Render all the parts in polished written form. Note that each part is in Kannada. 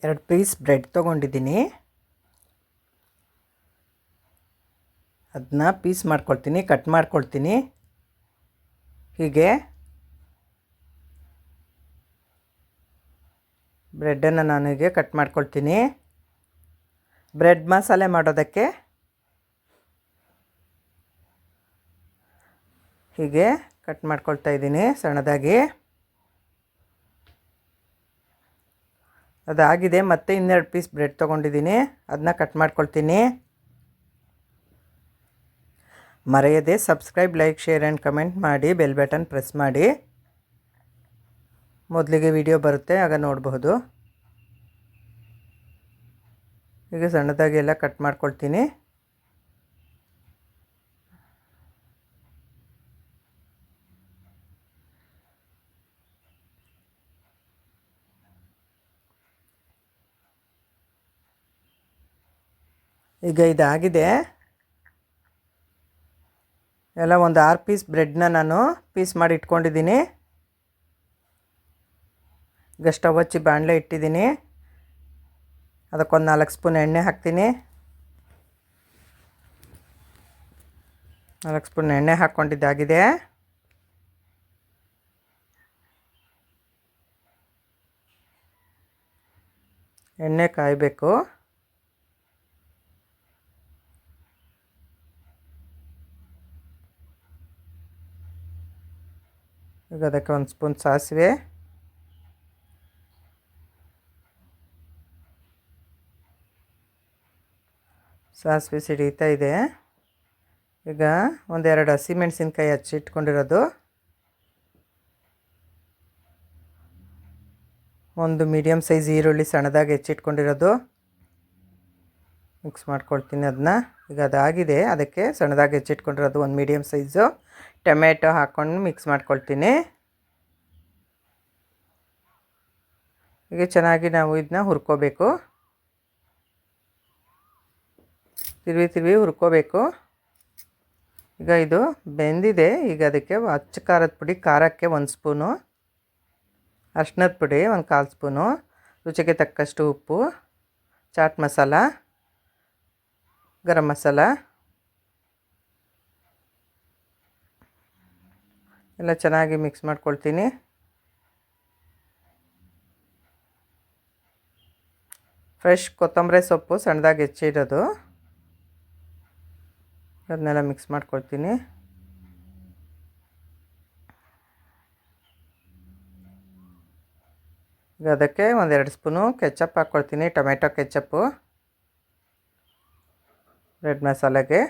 2 ಪೀಸ್ ಬ್ರೆಡ್ ತೊಗೊಂಡಿದ್ದೀನಿ. ಅದನ್ನ ಪೀಸ್ ಮಾಡ್ಕೊಳ್ತೀನಿ, ಕಟ್ ಮಾಡ್ಕೊಳ್ತೀನಿ. ಹೀಗೆ ಬ್ರೆಡ್ಡನ್ನು ನಾನು ಹೀಗೆ ಕಟ್ ಮಾಡ್ಕೊಳ್ತೀನಿ. ಬ್ರೆಡ್ ಮಸಾಲೆ ಮಾಡೋದಕ್ಕೆ ಹೀಗೆ ಕಟ್ ಮಾಡ್ಕೊಳ್ತಾ ಇದ್ದೀನಿ ಸಣ್ಣದಾಗಿ. ಅದಾಗಿದೆ. ಮತ್ತೆ ಇನ್ನೆರಡು ಪೀಸ್ ಬ್ರೆಡ್ ತೊಗೊಂಡಿದ್ದೀನಿ, ಅದನ್ನ ಕಟ್ ಮಾಡ್ಕೊಳ್ತೀನಿ. ಮರೆಯದೆ subscribe, like, share and comment ಮಾಡಿ, ಬೆಲ್ ಬಟನ್ ಪ್ರೆಸ್ ಮಾಡಿ. ಮೊದಲಿಗೆ ವಿಡಿಯೋ ಬರುತ್ತೆ, ಆಗ ನೋಡಬಹುದು. ಈಗ ಸಣ್ಣದಾಗಿ ಎಲ್ಲ ಕಟ್ ಮಾಡ್ಕೊಳ್ತೀನಿ. ಈಗ ಇದಾಗಿದೆ. ಎಲ್ಲ ಒಂದು 6 ಪೀಸ್ ಬ್ರೆಡ್ನ ನಾನು ಪೀಸ್ ಮಾಡಿ ಇಟ್ಕೊಂಡಿದ್ದೀನಿ. ಈಗ ಸ್ಟವ್ ಹಚ್ಚಿ ಬಾಣಲೆ ಇಟ್ಟಿದ್ದೀನಿ. ಅದಕ್ಕೊಂದು 4 ಸ್ಪೂನ್ ಎಣ್ಣೆ ಹಾಕ್ತೀನಿ. 4 ಸ್ಪೂನ್ ಎಣ್ಣೆ ಹಾಕ್ಕೊಂಡಿದ್ದಾಗಿದೆ. ಎಣ್ಣೆ ಕಾಯಬೇಕು. ಈಗ ಅದಕ್ಕೆ 1 ಸ್ಪೂನ್ ಸಾಸಿವೆ, ಸಿಡಿತಾ ಇದೆ. ಈಗ 1-2 ಹಸಿಮೆಣಸಿನ್ಕಾಯಿ ಹಚ್ಚಿಟ್ಕೊಂಡಿರೋದು, 1 ಮೀಡಿಯಮ್ ಸೈಜ್ ಈರುಳ್ಳಿ ಸಣ್ಣದಾಗಿ ಹೆಚ್ಚಿಟ್ಕೊಂಡಿರೋದು ಮಿಕ್ಸ್ ಮಾಡ್ಕೊಳ್ತೀನಿ ಅದನ್ನ. ಈಗ ಅದಾಗಿದೆ. ಅದಕ್ಕೆ ಸಣ್ಣದಾಗಿ ಹೆಚ್ಚಿಟ್ಕೊಂಡಿರೋದು 1 ಮೀಡಿಯಮ್ ಸೈಜು ಟೊಮೆಟೊ ಹಾಕ್ಕೊಂಡು ಮಿಕ್ಸ್ ಮಾಡ್ಕೊಳ್ತೀನಿ. ಈಗ ಚೆನ್ನಾಗಿ ನಾವು ಇದನ್ನ ಹುರ್ಕೋಬೇಕು. ತಿರುವಿ ಹುರ್ಕೋಬೇಕು. ಈಗ ಇದು ಬೆಂದಿದೆ. ಈಗ ಅದಕ್ಕೆ ಅಚ್ಚ ಖಾರದ ಪುಡಿ, ಖಾರಕ್ಕೆ 1 ಸ್ಪೂನು, ಅರಿಶಿನದ ಪುಡಿ 1/4 ಸ್ಪೂನು, ರುಚಿಗೆ ತಕ್ಕಷ್ಟು ಉಪ್ಪು, ಚಾಟ್ ಮಸಾಲ, ಗರಂ ಮಸಾಲ ಎಲ್ಲ ಚೆನ್ನಾಗಿ ಮಿಕ್ಸ್ ಮಾಡ್ಕೊಳ್ತೀನಿ. ಫ್ರೆಶ್ ಕೊತ್ತಂಬರಿ ಸೊಪ್ಪು ಸಣ್ಣದಾಗಿ ಹೆಚ್ಚಿರೋದು, ಅದನ್ನೆಲ್ಲ ಮಿಕ್ಸ್ ಮಾಡ್ಕೊಳ್ತೀನಿ. ಈಗ ಅದಕ್ಕೆ 1-2 ಸ್ಪೂನು ಕೆಚಪ್ ಹಾಕ್ಕೊಳ್ತೀನಿ, ಟೊಮೆಟೊ ಕೆಚಪ್ಪು ಬ್ರೆಡ್ ಮಸಾಲೆಗೆ.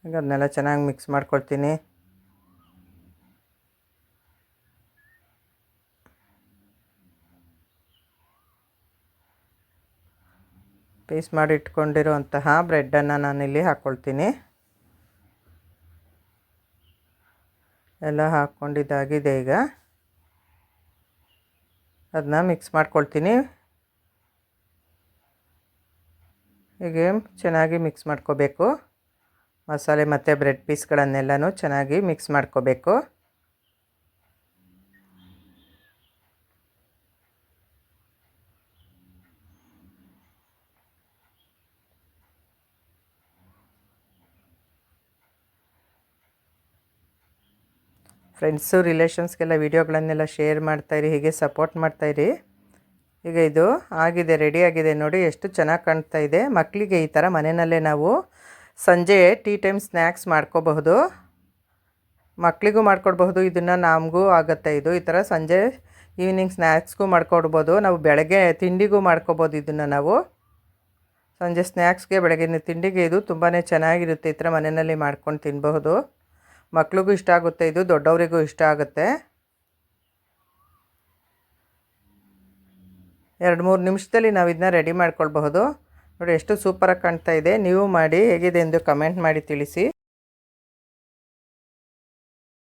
ಈಗ ಅದನ್ನೆಲ್ಲ ಚೆನ್ನಾಗಿ ಮಿಕ್ಸ್ ಮಾಡ್ಕೊಳ್ತೀನಿ. ಪೀಸ್ ಮಾಡಿ ಇಟ್ಕೊಂಡಿರುವಂತಹ ಬ್ರೆಡ್ಡನ್ನು ನಾನಿಲ್ಲಿ ಹಾಕ್ಕೊಳ್ತೀನಿ. ಎಲ್ಲ ಹಾಕ್ಕೊಂಡಿದ್ದಾಗಿದೆ. ಈಗ ಅದನ್ನ ಮಿಕ್ಸ್ ಮಾಡ್ಕೊಳ್ತೀನಿ. ಹೀಗೆ ಚೆನ್ನಾಗಿ ಮಿಕ್ಸ್ ಮಾಡ್ಕೋಬೇಕು. ಮಸಾಲೆ ಮತ್ತು ಬ್ರೆಡ್ ಪೀಸ್ಗಳನ್ನೆಲ್ಲನೂ ಚೆನ್ನಾಗಿ ಮಿಕ್ಸ್ ಮಾಡ್ಕೋಬೇಕು. ಫ್ರೆಂಡ್ಸು, ರಿಲೇಷನ್ಸ್ಗೆಲ್ಲ ವೀಡಿಯೋಗಳನ್ನೆಲ್ಲ ಶೇರ್ ಮಾಡ್ತಾಯಿರಿ, ಹೀಗೆ ಸಪೋರ್ಟ್ ಮಾಡ್ತಾಯಿರಿ. ಈಗ ಇದು ಆಗಿದೆ, ರೆಡಿ ಆಗಿದೆ. ನೋಡಿ ಎಷ್ಟು ಚೆನ್ನಾಗಿ ಕಾಣ್ತಾ ಇದೆ. ಮಕ್ಕಳಿಗೆ ಈ ಥರ ಮನೆಯಲ್ಲೇ ನಾವು ಸಂಜೆ ಟೀ ಟೈಮ್ ಸ್ನ್ಯಾಕ್ಸ್ ಮಾಡ್ಕೋಬಹುದು. ಮಕ್ಕಳಿಗೂ ಮಾಡ್ಕೊಡ್ಬಹುದು, ಇದನ್ನು ನಮಗೂ ಆಗುತ್ತೆ. ಇದು ಈ ಥರ ಸಂಜೆ ಈವ್ನಿಂಗ್ ಸ್ನ್ಯಾಕ್ಸ್ಗೂ ಮಾಡ್ಕೊಡ್ಬೋದು. ನಾವು ಬೆಳಗ್ಗೆ ತಿಂಡಿಗೂ ಮಾಡ್ಕೋಬೋದು. ಇದನ್ನು ನಾವು ಸಂಜೆ ಸ್ನ್ಯಾಕ್ಸ್ಗೆ, ಬೆಳಗಿನ ತಿಂಡಿಗೆ ಇದು ತುಂಬಾ ಚೆನ್ನಾಗಿರುತ್ತೆ. ಈ ಥರ ಮನೆಯಲ್ಲಿ ಮಾಡ್ಕೊಂಡು ತಿನ್ನಬಹುದು. ಮಕ್ಳಿಗೂ ಇಷ್ಟ ಆಗುತ್ತೆ, ಇದು ದೊಡ್ಡವರಿಗೂ ಇಷ್ಟ ಆಗುತ್ತೆ. 2-3 ನಿಮಿಷದಲ್ಲಿ ನಾವು ಇದನ್ನ ರೆಡಿ ಮಾಡ್ಕೊಳ್ಬಹುದು. ನೋಡಿ ಎಷ್ಟು ಸೂಪರಾಗಿ ಕಾಣ್ತಾ ಇದೆ. ನೀವು ಮಾಡಿ ಹೇಗಿದೆ ಎಂದು ಕಮೆಂಟ್ ಮಾಡಿ ತಿಳಿಸಿ.